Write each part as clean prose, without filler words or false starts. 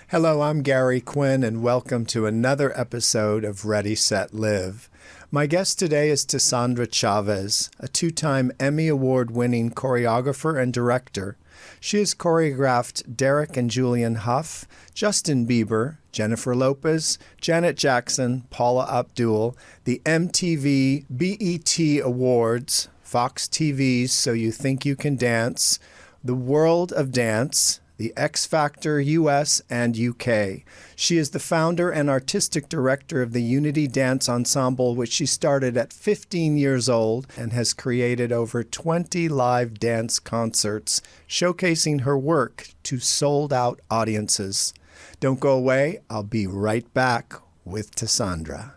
Hello, I'm Gary Quinn, and welcome to another episode of Ready, Set, Live. My guest today is Tessandra Chavez, a two-time Emmy Award-winning choreographer and director. She has choreographed Derek and Julian Hough, Justin Bieber, Jennifer Lopez, Janet Jackson, Paula Abdul, the MTV BET Awards, Fox TV's So You Think You Can Dance, The World of Dance, the X Factor US and UK. She is the founder and artistic director of the Unity Dance Ensemble, which she started at 15 years old and has created over 20 live dance concerts, showcasing her work to sold-out audiences. Don't go away. I'll be right back with Tessandra.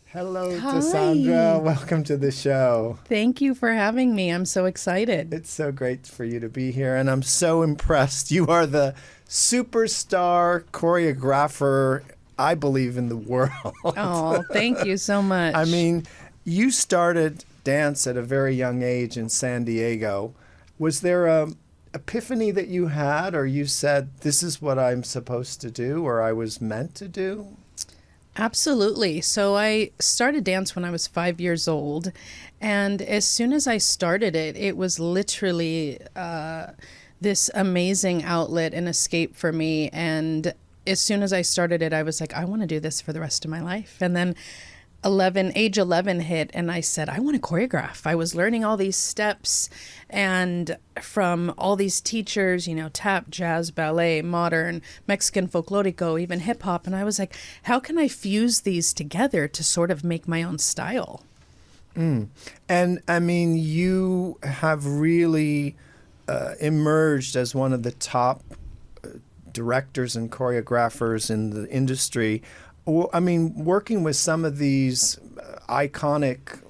Hello, Hi. Tessandra. Welcome to the show. Thank you for having me. I'm so excited. It's so great for you to be here, and I'm so impressed. You are the superstar choreographer, I believe, in the world. Oh, thank you so much. I mean, you started dance at a very young age in San Diego. Was there a epiphany that you had, or you said, this is what I'm supposed to do, or I was meant to do? Absolutely. So I started dance when I was 5 years old. And as soon as I started it, it was literally this amazing outlet and escape for me. And as soon as I started it, I was like, I want to do this for the rest of my life. And then age 11 hit, and I said, I want to choreograph. I was learning all these steps and from all these teachers, tap, jazz, ballet, modern, Mexican folklorico, even hip hop. And I was like, how can I fuse these together to sort of make my own style? And I mean, you have really emerged as one of the top directors and choreographers in the industry. I mean, working with some of these iconic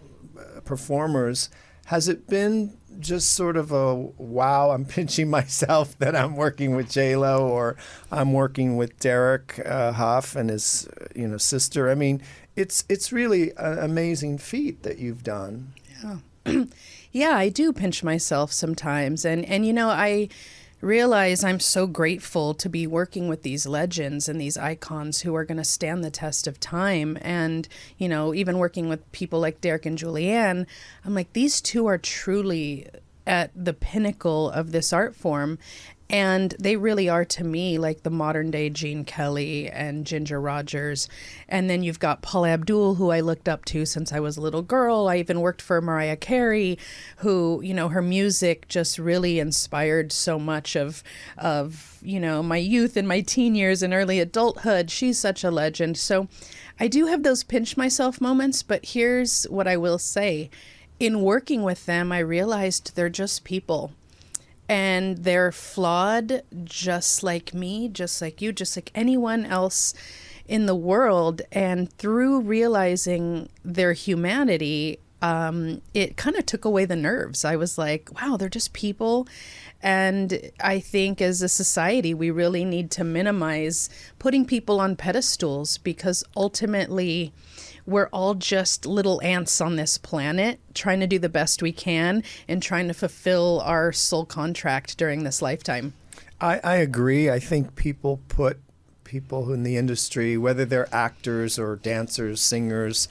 performers, has it been just sort of a, wow, I'm pinching myself that I'm working with J-Lo, or I'm working with Derek Hough and his sister? I mean, it's really an amazing feat that you've done. Yeah. Yeah, I do pinch myself sometimes. And I realize I'm so grateful to be working with these legends and these icons who are going to stand the test of time. And, even working with people like Derek and Julianne, I'm like, these two are truly at the pinnacle of this art form. And they really are, to me, like the modern day Gene Kelly and Ginger Rogers. And then you've got Paula Abdul, who I looked up to since I was a little girl. I even worked for Mariah Carey, who, her music just really inspired so much of my youth and my teen years and early adulthood. She's such a legend. So I do have those pinch myself moments, but here's what I will say. In working with them, I realized they're just people. And they're flawed just like me, just like you, just like anyone else in the world. And through realizing their humanity, it kind of took away the nerves. I was like, wow, they're just people. And I think as a society, we really need to minimize putting people on pedestals, because ultimately we're all just little ants on this planet trying to do the best we can and trying to fulfill our soul contract during this lifetime. I agree. I think people put people in the industry, whether they're actors or dancers, singers,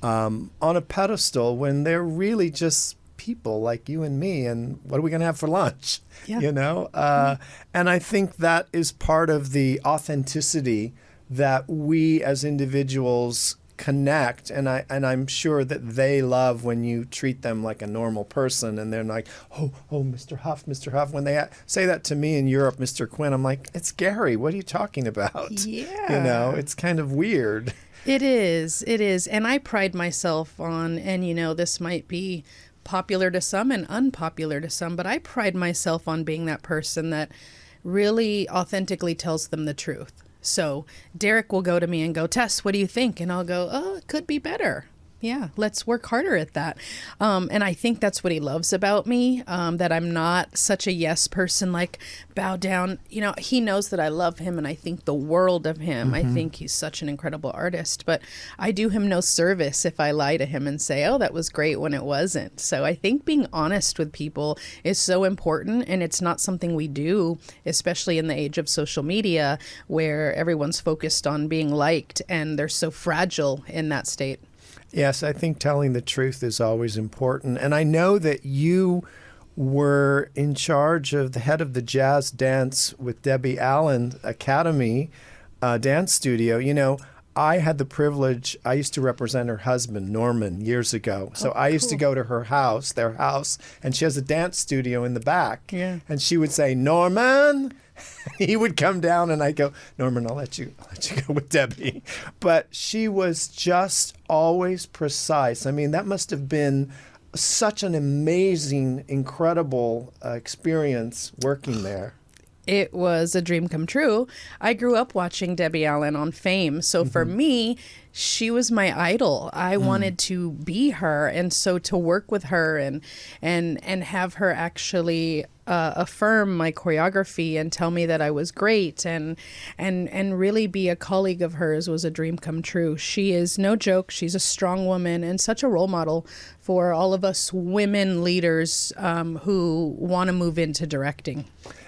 on a pedestal when they're really just people like you and me. And what are we going to have for lunch? Yeah. And I think that is part of the authenticity that we as individuals connect, and I'm sure that they love when you treat them like a normal person, and they're like, oh, Mr. Hough. When they say that to me in Europe, Mr. Quinn, I'm like, it's Gary. What are you talking about? Yeah. It's kind of weird. It is. And I pride myself on, and this might be popular to some and unpopular to some, but I pride myself on being that person that really authentically tells them the truth. So Derek will go to me and go, Tess, what do you think? And I'll go, oh, it could be better. Yeah, let's work harder at that. And I think that's what he loves about me, that I'm not such a yes person, like bow down. You know, he knows that I love him and I think the world of him. I think he's such an incredible artist, but I do him no service if I lie to him and say, oh, that was great when it wasn't. So I think being honest with people is so important, and it's not something we do, especially in the age of social media where everyone's focused on being liked and they're so fragile in that state. Yes, I think telling the truth is always important. And I know that you were in charge of the head of the Jazz Dance with Debbie Allen Academy dance studio. You know, I had the privilege, I used to represent her husband, Norman, years ago. So I used to go to her house, their house, and she has a dance studio in the back. Yeah. And she would say, Norman. He would come down and I'd go, Norman, I'll let you go with Debbie. But she was just always precise. I mean, that must have been such an amazing, incredible experience working there. It was a dream come true. I grew up watching Debbie Allen on Fame. So for me, she was my idol. I wanted to be her. And so to work with her and have her actually affirm my choreography and tell me that I was great and really be a colleague of hers was a dream come true. She is no joke. She's a strong woman and such a role model for all of us women leaders who want to move into directing.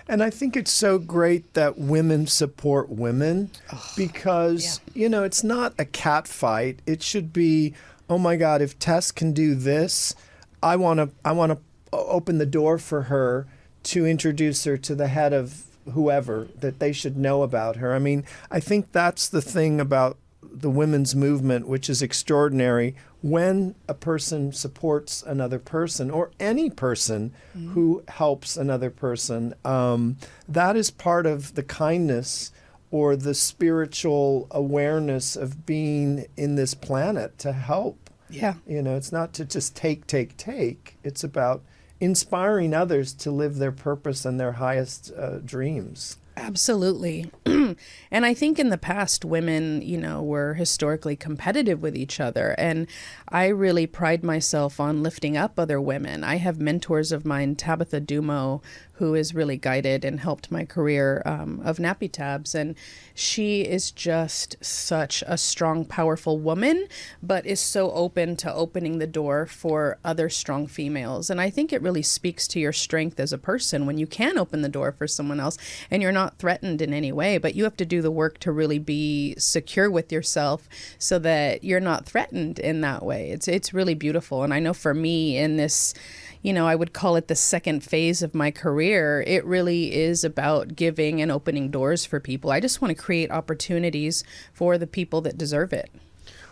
And I think it's so great that women support women because, you know, it's not a cat fight. It should be, oh my God, if Tess can do this, I want to open the door for her to introduce her to the head of whoever, that they should know about her. I mean, I think that's the thing about the women's movement, which is extraordinary. When a person supports another person, or any person who helps another person, that is part of the kindness or the spiritual awareness of being in this planet to help. Yeah. You know, it's not to just take. It's about inspiring others to live their purpose and their highest dreams. Absolutely. And I think in the past, women, you know, were historically competitive with each other. And I really pride myself on lifting up other women. I have mentors of mine, Tabitha Dumo, who has really guided and helped my career of Nappy Tabs. And she is just such a strong, powerful woman, but is so open to opening the door for other strong females. And I think it really speaks to your strength as a person when you can open the door for someone else and you're not threatened in any way, but you have to do the work to really be secure with yourself so that you're not threatened in that way. It's really beautiful. And I know for me in this, you know, I would call it the second phase of my career. It really is about giving and opening doors for people. I just want to create opportunities for the people that deserve it.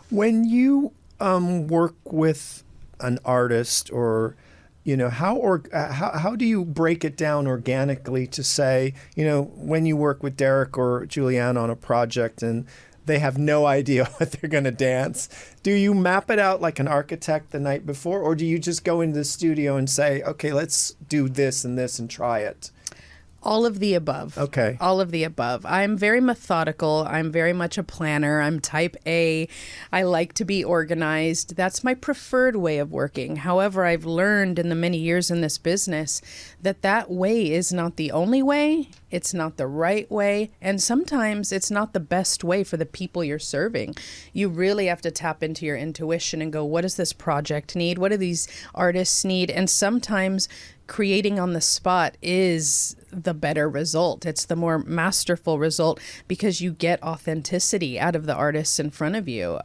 When you work with an artist, or you know, how do you break it down organically to say, you know, when you work with Derek or Julianne on a project and they have no idea what they're going to dance, do you map it out like an architect the night before, or do you just go into the studio and say, okay, let's do this and this and try it? All of the above. Okay. All of the above. I'm very methodical. I'm very much a planner. I'm type A. I like to be organized. That's my preferred way of working. However, I've learned in the many years in this business that way is not the only way. It's not the right way. And sometimes it's not the best way for the people you're serving. You really have to tap into your intuition and go, what does this project need? What do these artists need? And sometimes creating on the spot is the better result. It's the more masterful result because you get authenticity out of the artists in front of you.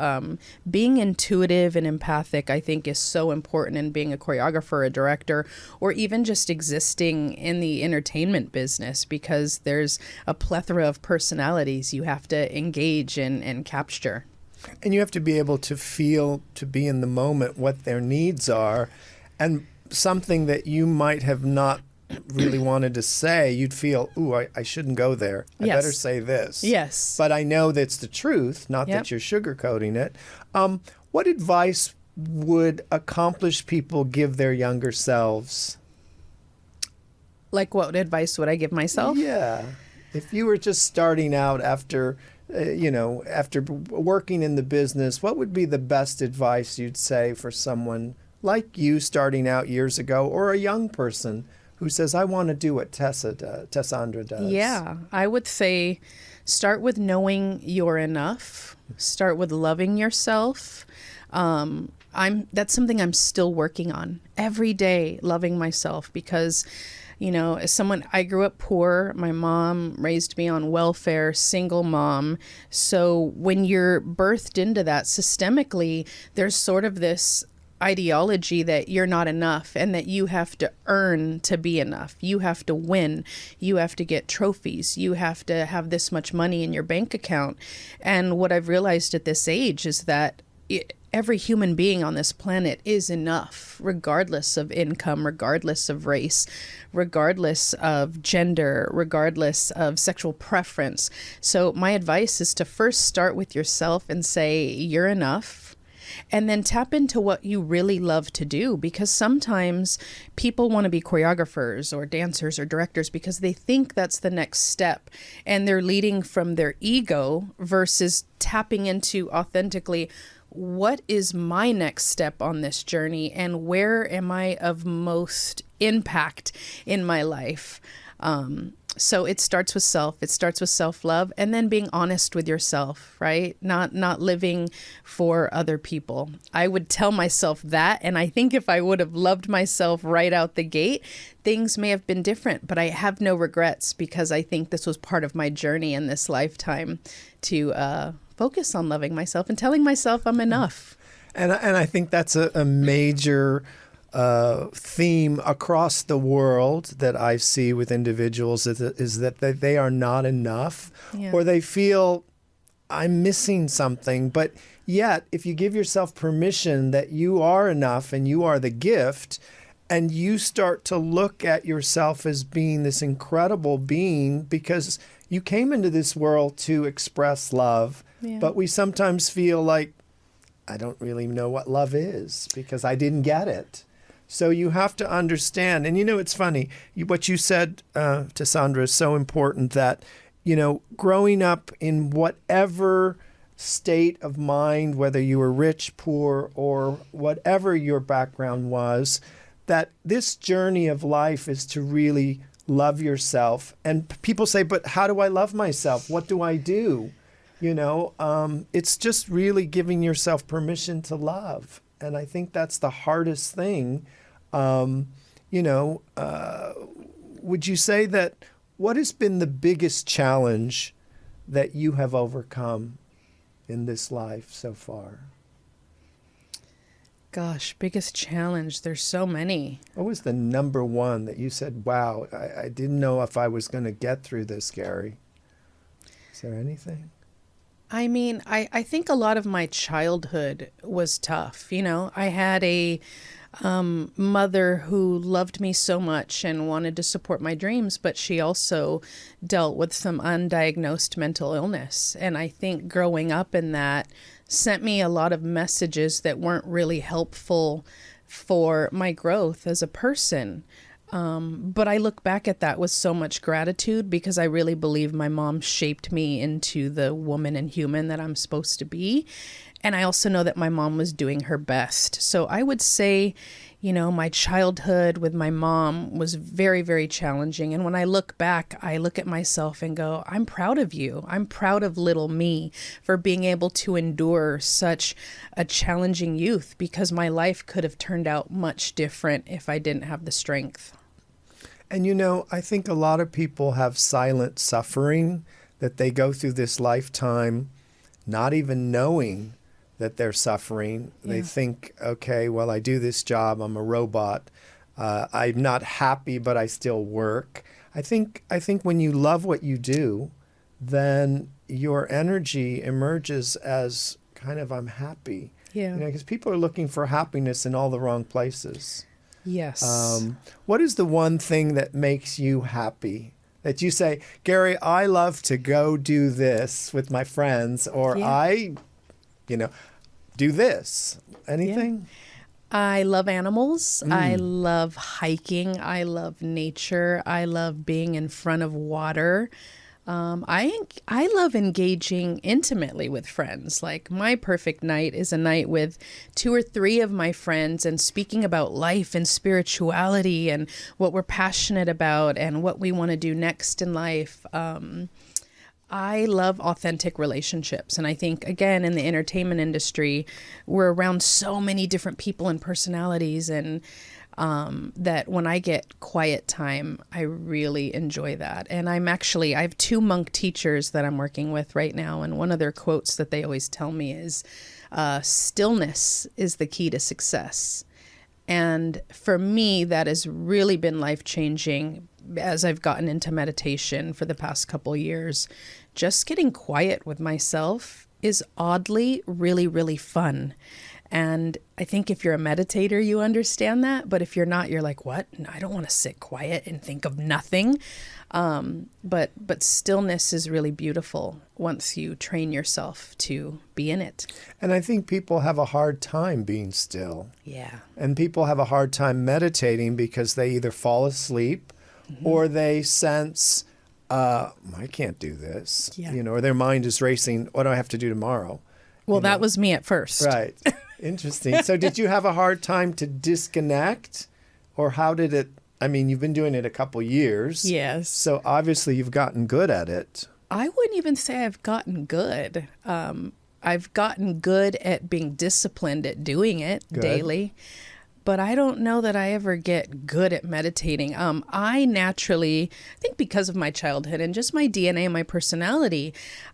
Being intuitive and empathic, I think, is so important in being a choreographer, a director, or even just existing in the entertainment business, because there's a plethora of personalities you have to engage in and capture. And you have to be able to feel, to be in the moment, what their needs are. And something that you might have not really wanted to say, you'd feel, ooh, I shouldn't go there. I Yes. better say this. Yes. But I know that's the truth, not Yep. that you're sugarcoating it. What advice would accomplished people give their younger selves? Like, what advice would I give myself? Yeah. If you were just starting out after after working in the business, what would be the best advice you'd say for someone like you starting out years ago, or a young person who says, I want to do what Tessandra does? Yeah, I would say start with knowing you're enough. Start with loving yourself. That's something I'm still working on every day, loving myself, because as someone, I grew up poor. My mom raised me on welfare, single mom. So when you're birthed into that systemically, there's sort of this ideology that you're not enough and that you have to earn to be enough. You have to win. You have to get trophies. You have to have this much money in your bank account. And what I've realized at this age is that every human being on this planet is enough, regardless of income, regardless of race, regardless of gender, regardless of sexual preference. So my advice is to first start with yourself and say, you're enough. And then tap into what you really love to do, because sometimes people want to be choreographers or dancers or directors because they think that's the next step, and they're leading from their ego versus tapping into authentically, what is my next step on this journey and where am I of most impact in my life? So it starts with self. It starts with self-love, and then being honest with yourself, right? Not living for other people. I would tell myself that, and I think if I would have loved myself right out the gate, things may have been different, but I have no regrets, because I think this was part of my journey in this lifetime to focus on loving myself and telling myself I'm enough. And I think that's a major theme across the world that I see with individuals is that they are not enough, or they feel I'm missing something. But yet, if you give yourself permission that you are enough and you are the gift, and you start to look at yourself as being this incredible being, because you came into this world to express love, but we sometimes feel like, I don't really know what love is because I didn't get it. So you have to understand. And, it's funny. What you said, Tessandra, is so important, that, growing up in whatever state of mind, whether you were rich, poor, or whatever your background was, that this journey of life is to really love yourself. And people say, but how do I love myself? What do I do? It's just really giving yourself permission to love. And I think that's the hardest thing. Would you say that what has been the biggest challenge that you have overcome in this life so far? Gosh, biggest challenge. There's so many. What was the number one that you said, wow, I didn't know if I was going to get through this, Gary? Is there anything? I mean, I think a lot of my childhood was tough. I had a mother who loved me so much and wanted to support my dreams, but she also dealt with some undiagnosed mental illness. And I think growing up in that sent me a lot of messages that weren't really helpful for my growth as a person. But I look back at that with so much gratitude, because I really believe my mom shaped me into the woman and human that I'm supposed to be. And I also know that my mom was doing her best. So I would say, my childhood with my mom was very, very challenging. And when I look back, I look at myself and go, I'm proud of you. I'm proud of little me for being able to endure such a challenging youth, because my life could have turned out much different if I didn't have the strength. And I think a lot of people have silent suffering, that they go through this lifetime not even knowing that they're suffering. Yeah. They think, okay, well, I do this job, I'm a robot. I'm not happy, but I still work. I think when you love what you do, then your energy emerges as kind of, I'm happy. Yeah. Because people are looking for happiness in all the wrong places. Yes. What is the one thing that makes you happy? That you say, Gary, I love to go do this with my friends, or I do this. Anything? Yeah. I love animals. I love hiking. I love nature. I love being in front of water. I love engaging intimately with friends. Like my perfect night is a night with 2 or 3 of my friends and speaking about life and spirituality and what we're passionate about and what we want to do next in life. I love authentic relationships. And I think, again, in the entertainment industry, we're around so many different people and personalities, and that when I get quiet time, I really enjoy that. And I have 2 monk teachers that I'm working with right now. And one of their quotes that they always tell me is, stillness is the key to success. And for me, that has really been life-changing as I've gotten into meditation for the past couple years. Just getting quiet with myself is oddly really, really fun. And I think if you're a meditator, you understand that. But if you're not, you're like, what? I don't want to sit quiet and think of nothing. But stillness is really beautiful once you train yourself to be in it. And I think people have a hard time being still. Yeah. And people have a hard time meditating because they either fall asleep or they sense, I can't do this. Yeah. Or their mind is racing. What do I have to do tomorrow? Well, that was me at first. Right. Interesting. So did you have a hard time to disconnect, or how did it? I mean, you've been doing it a couple years. Yes. So obviously you've gotten good at it. I wouldn't even say I've gotten good. I've gotten good at being disciplined at doing it daily. But I don't know that I ever get good at meditating. I naturally, I think because of my childhood and just my DNA and my personality,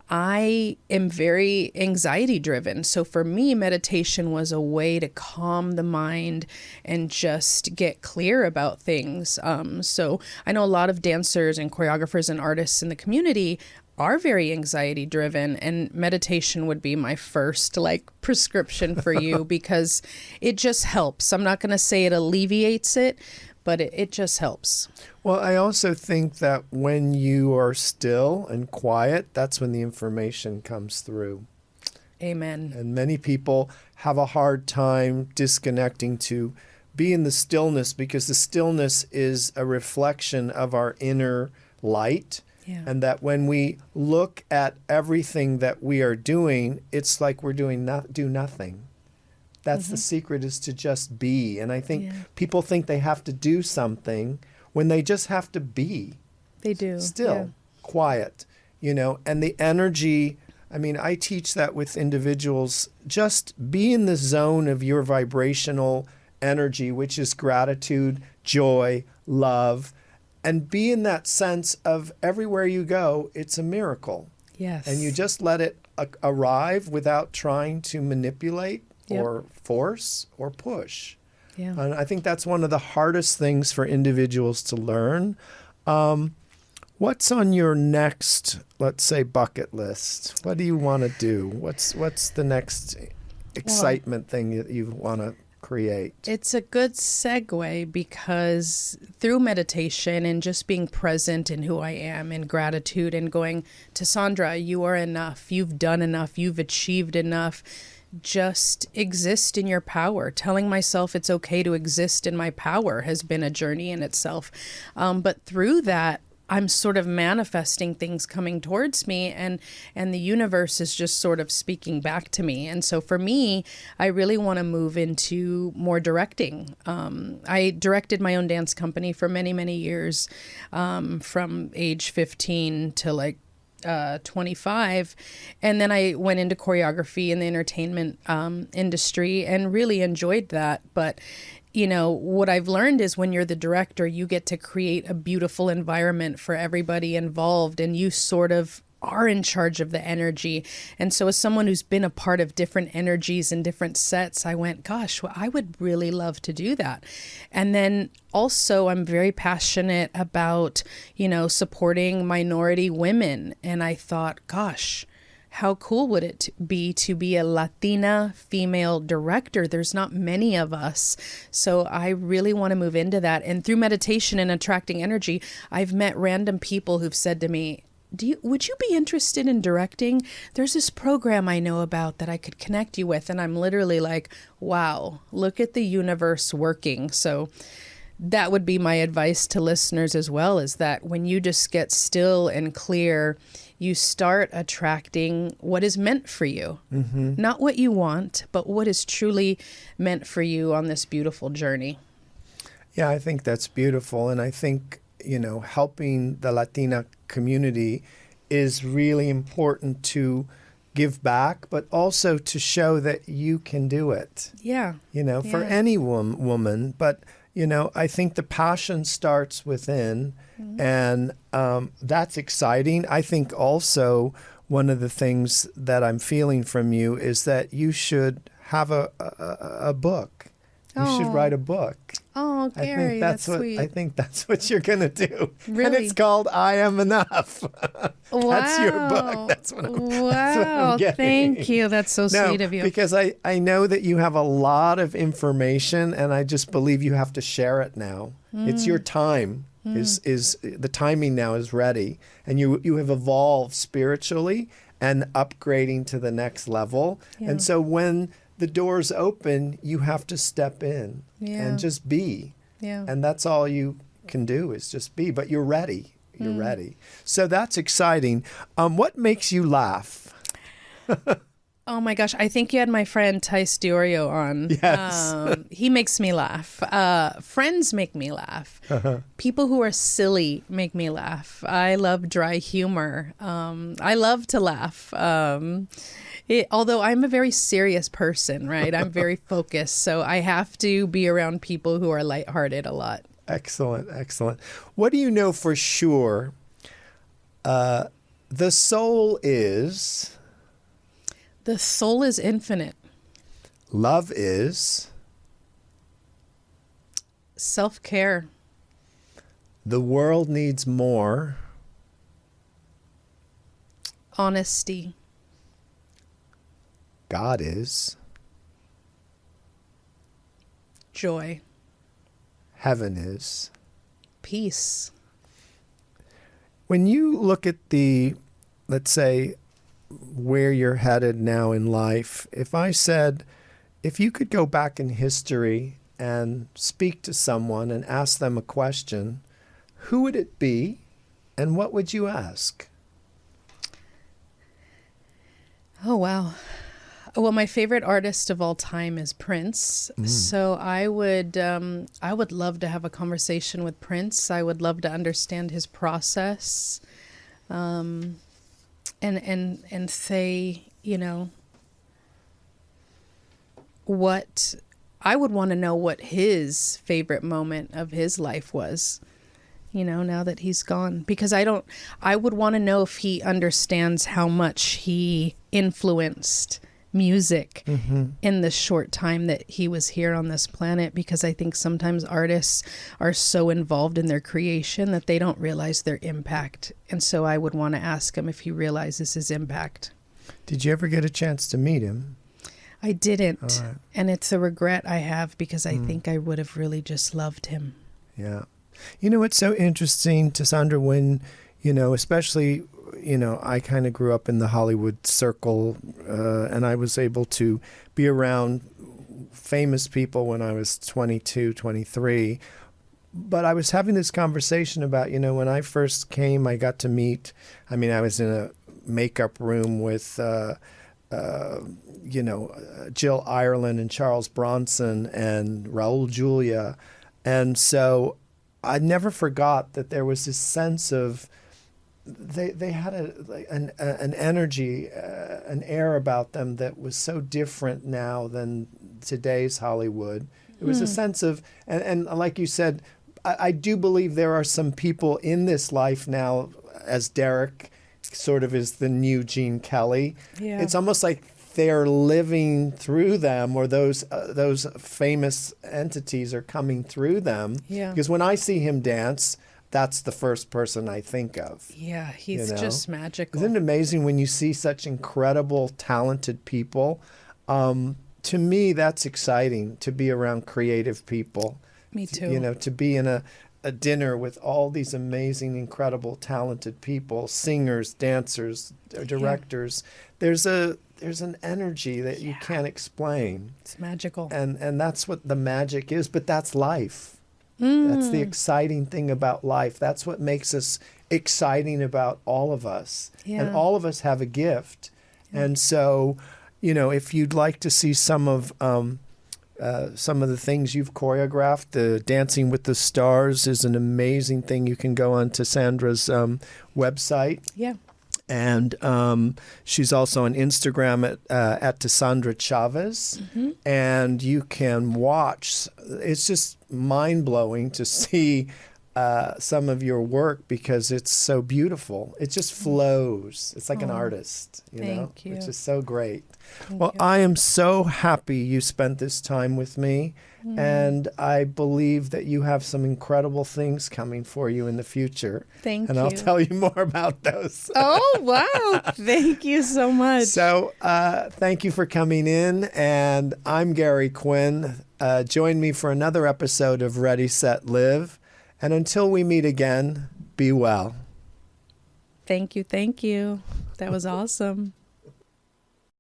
I am very anxiety driven. So for me, meditation was a way to calm the mind and just get clear about things. So I know a lot of dancers and choreographers and artists in the community are very anxiety driven, and meditation would be my first prescription for you because it just helps. I'm not going to say it alleviates it, but it just helps. Well, I also think that when you are still and quiet, that's when the information comes through. Amen. And many people have a hard time disconnecting to be in the stillness, because the stillness is a reflection of our inner light. Yeah. And that when we look at everything that we are doing, it's like we're do nothing. That's the secret, is to just be. And I think people think they have to do something when they just have to be. They do. Still, quiet, and the energy. I mean, I teach that with individuals. Just be in the zone of your vibrational energy, which is gratitude, joy, love. And be in that sense of everywhere you go, it's a miracle. Yes. And you just let it arrive without trying to manipulate or force or push. Yeah. And I think that's one of the hardest things for individuals to learn. What's on your next, let's say, bucket list? What do you want to do? What's the next excitement thing that you want to create? It's a good segue, because through meditation and just being present in who I am in gratitude and going, Tessandra, you are enough. You've done enough. You've achieved enough. Just exist in your power. Telling myself it's okay to exist in my power has been a journey in itself. But through that, I'm sort of manifesting things coming towards me, and the universe is just sort of speaking back to me. And so for me, I really want to move into more directing. I directed my own dance company for many, many years, from age 15 to 25. And then I went into choreography in the entertainment industry and really enjoyed that. But what I've learned is when you're the director, you get to create a beautiful environment for everybody involved, and you sort of are in charge of the energy. And so as someone who's been a part of different energies and different sets, I went, gosh, well, I would really love to do that. And then also I'm very passionate about, supporting minority women. And I thought, gosh, how cool would it be to be a Latina female director? There's not many of us. So I really want to move into that. And through meditation and attracting energy, I've met random people who've said to me, would you be interested in directing? There's this program I know about that I could connect you with. And I'm literally like, wow, look at the universe working. So that would be my advice to listeners as well, is that when you just get still and clear, you start attracting what is meant for you. Mm-hmm. Not what you want, but what is truly meant for you on this beautiful journey. Yeah, I think that's beautiful. And I think, helping the Latina community is really important to give back, but also to show that you can do it. Yeah. For any woman. But, I think the passion starts within, and that's exciting. I think also one of the things that I'm feeling from you is that you should have a book. You should write a book. Oh, Gary, that's sweet. I think that's what you're going to do. Really? And it's called I Am Enough. Wow. That's your book. That's what I'm getting. Thank you. That's so sweet of you. Because I know that you have a lot of information, and I just believe you have to share it now. It's your time. Is the timing now is ready, and you have evolved spiritually and upgrading to the next level. Yeah. And so when the doors open, you have to step in and just be. Yeah. And that's all you can do is just be. But you're ready. You're ready. So that's exciting. What makes you laugh? Oh my gosh, I think you had my friend Tice Diorio on. Yes. He makes me laugh. Friends make me laugh. People who are silly make me laugh. I love dry humor. I love to laugh. Although I'm a very serious person, right? I'm very focused. So I have to be around people who are lighthearted a lot. Excellent, excellent. What do you know for sure? The soul is... The soul is infinite. Love is... Self-care. The world needs more... Honesty. God is... Joy. Heaven is... Peace. When you look at let's say, where you're headed now in life, if I said, if you could go back in history and speak to someone and ask them a question, who would it be and what would you ask? Oh, wow. Well, my favorite artist of all time is Prince. So I would love to have a conversation with Prince. I would love to understand his process, and say, what I would want to know what his favorite moment of his life was. Now that he's gone, because I would want to know if he understands how much he influenced music in the short time that he was here on this planet, because I think sometimes artists are so involved in their creation that they don't realize their impact. And so I would want to ask him if he realizes his impact. Did you ever get a chance to meet him? I didn't. All right. And it's a regret I have, because I think I would have really just loved him. Yeah. It's so interesting, Tessandra, when, especially, I kind of grew up in the Hollywood circle, and I was able to be around famous people when I was 22, 23. But I was having this conversation about, when I first came, I got to meet, I was in a makeup room with, Jill Ireland and Charles Bronson and Raul Julia. And so I never forgot that there was this sense of, they had an energy, an air about them that was so different now than today's Hollywood. It was a sense of, and like you said, I do believe there are some people in this life now, as Derek sort of is the new Gene Kelly. Yeah. It's almost like they're living through them, or those famous entities are coming through them. Yeah. Because when I see him dance, that's the first person I think of. Yeah, he's just magical. Isn't it amazing when you see such incredible, talented people? To me, that's exciting, to be around creative people. Me too. To be in a dinner with all these amazing, incredible, talented people, singers, dancers, directors. There's an energy that you can't explain. It's magical. And that's what the magic is, but that's life. That's the exciting thing about life. That's what makes us exciting about all of us. Yeah. And all of us have a gift. And so, if you'd like to see some of the things you've choreographed, the Dancing with the Stars is an amazing thing. You can go on Tessandra's website. Yeah. And she's also on Instagram at Tessandra Chavez. And you can watch. It's just mind-blowing to see some of your work because it's so beautiful. It just flows. It's like an artist, Thank you. Which is so great. Thank Well, you. I am so happy you spent this time with me. And I believe that you have some incredible things coming for you in the future. Thank and you. I'll tell you more about those. Oh, wow. Thank you so much. So thank you for coming in. And I'm Gary Quinn. Join me for another episode of Ready, Set, Live. And until we meet again, be well. Thank you. Thank you. That was awesome.